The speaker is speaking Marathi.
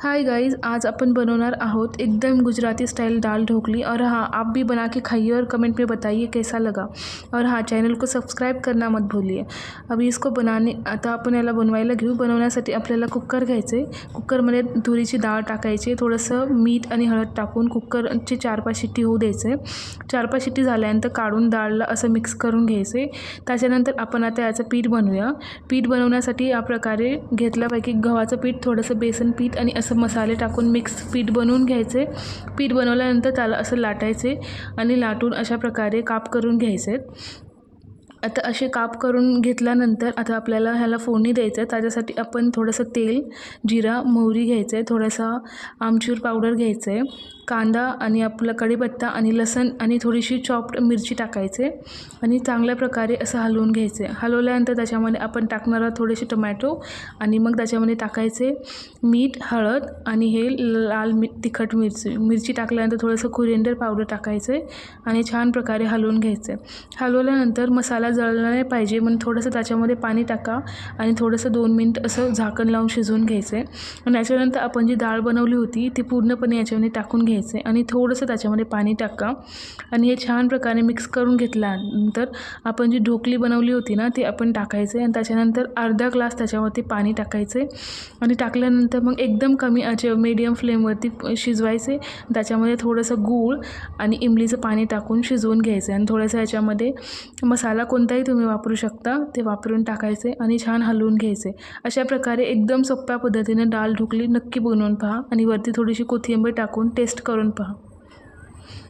हाय गाइस, आज अपन बनवणार आहोत एकदम गुजराती स्टाइल दाल ढोकली। और हाँ, आप भी बना के खाइए और कमेंट में बताइए कैसा लगा। और हाँ, चॅनल को सबस्क्राइब करना मत भूलिए। अभी इसको बनाने आता आपण याला बनवायला घेऊ। बनवण्यासाठी आपल्याला कुकर घ्यायचे। कुकरमध्ये तुरीची डाळ टाकायची, थोडंसं मीठ आणि हळद टाकून कुकरची 4-5 शिट्टी होऊ द्यायचे। 4-5 शिट्टी झाल्यानंतर काढून डाळला असं मिक्स करून घ्यायचे। त्याच्यानंतर आपण आता याचं पीठ बनवूया। पीठ बनवण्यासाठी या प्रकारे घेतल्यापैकी गव्हाचं पीठ, थोडंसं बेसन पीठ आणि असं मसाले टाकून मिक्स पीठ बनवून घ्यायचे। पीठ बनवल्यानंतर त्याला असं लाटायचे आणि लाटून अशा प्रकारे काप करून घ्यायचे। आता असे काप करून घेतल्यानंतर आता आपल्याला ह्याला फोडणी द्यायचं आहे। त्याच्यासाठी आपण थोडंसं तेल, जिरा, मोहरी घ्यायचं आहे, थोडासा आमचूर पावडर घ्यायचं आहे, कांदा आणि आपला कढीपत्ता आणि लसूण आणि थोडीशी चॉप्ड मिरची टाकायचे आणि चांगल्या प्रकारे असं हलवून घ्यायचे। हलवल्यानंतर त्याच्यामध्ये आपण टाकणार थोडेसे टोमॅटो आणि मग त्याच्यामध्ये टाकायचे मीठ, हळद आणि हे लाल तिखट मिरची टाकल्यानंतर थोडंसं कोरिएंडर पावडर टाकायचे आणि छान प्रकारे हलवून घ्यायचे। हलवल्यानंतर मसाला जळला नाही पाहिजे म्हणून थोडंसं त्याच्यामध्ये पाणी टाका आणि थोडंसं 2 मिनिट असं झाकण लावून शिजवून घ्यायचे। आणि याच्यानंतर आपण जी डाळ बनवली होती ती पूर्णपणे याच्यामध्ये टाकून घ्यायचे आणि थोडंसं त्याच्यामध्ये पाणी टाका आणि हे छान प्रकारे मिक्स करून घेतल्यानंतर आपण जी ढोकली बनवली होती ना ती आपण टाकायचे आणि त्याच्यानंतर अर्धा ग्लास त्याच्यावरती पाणी टाकायचे आणि टाकल्यानंतर मग एकदम कमी आचेवर मीडियम फ्लेमवरती शिजवायचे। त्याच्यामध्ये थोडंसं गूळ आणि इमलीचं पाणी टाकून शिजवून घ्यायचं आणि थोडंसं याच्यामध्ये मसाला कोणताही तुम्ही वापरू शकता ते वापरून टाकायचे आणि छान हलवून घ्यायचे। अशा प्रकारे एकदम सोप्या पद्धतीने डाळ ढोकली नक्की बनवून पहा आणि वरती थोडीशी कोथिंबीर टाकून टेस्ट करून पहा।